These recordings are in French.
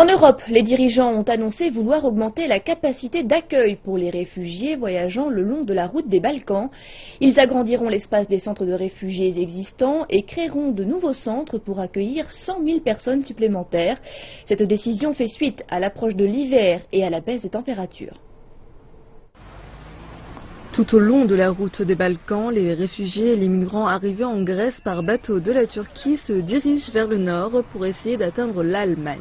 En Europe, les dirigeants ont annoncé vouloir augmenter la capacité d'accueil pour les réfugiés voyageant le long de la route des Balkans. Ils agrandiront l'espace des centres de réfugiés existants et créeront de nouveaux centres pour accueillir 100 000 personnes supplémentaires. Cette décision fait suite à l'approche de l'hiver et à la baisse des températures. Tout au long de la route des Balkans, les réfugiés et les migrants arrivés en Grèce par bateau de la Turquie se dirigent vers le nord pour essayer d'atteindre l'Allemagne.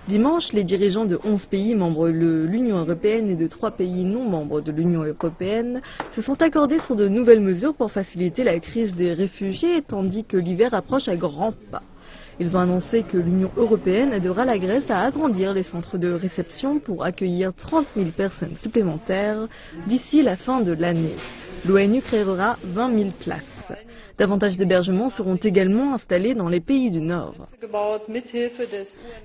Dimanche, les dirigeants de 11 pays membres de l'Union européenne et de 3 pays non membres de l'Union européenne se sont accordés sur de nouvelles mesures pour faciliter la crise des réfugiés, tandis que l'hiver approche à grands pas. Ils ont annoncé que l'Union européenne aidera la Grèce à agrandir les centres de réception pour accueillir 30 000 personnes supplémentaires d'ici la fin de l'année. L'ONU créera 20 000 places. Davantage d'hébergements seront également installés dans les pays du Nord.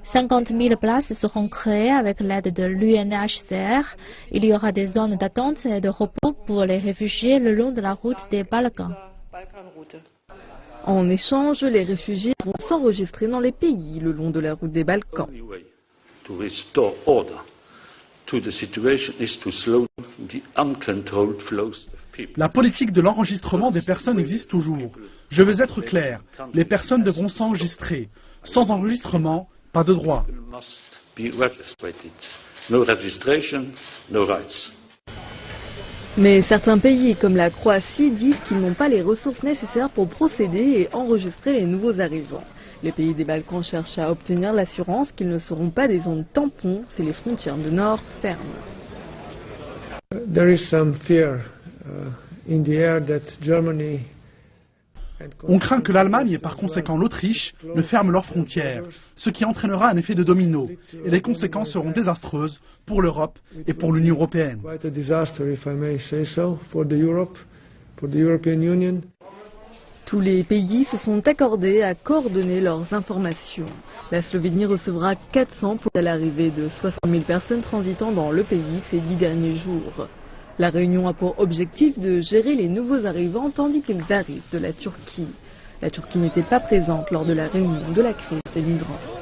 50 000 places seront créées avec l'aide de l'UNHCR. Il y aura des zones d'attente et de repos pour les réfugiés le long de la route des Balkans. En échange, les réfugiés vont s'enregistrer dans les pays le long de la route des Balkans. La politique de l'enregistrement des personnes existe toujours. Je veux être clair, les personnes devront s'enregistrer. Sans enregistrement, pas de droit. Mais certains pays, comme la Croatie, disent qu'ils n'ont pas les ressources nécessaires pour procéder et enregistrer les nouveaux arrivants. Les pays des Balkans cherchent à obtenir l'assurance qu'ils ne seront pas des zones tampons si les frontières du Nord ferment. On craint que l'Allemagne et par conséquent l'Autriche ne ferment leurs frontières, ce qui entraînera un effet de domino, et les conséquences seront désastreuses pour l'Europe et pour l'Union européenne. Tous les pays se sont accordés à coordonner leurs informations. La Slovénie recevra 400 pour l'arrivée de 60 000 personnes transitant dans le pays ces 10 derniers jours. La réunion a pour objectif de gérer les nouveaux arrivants tandis qu'ils arrivent de la Turquie. La Turquie n'était pas présente lors de la réunion de la crise des migrants.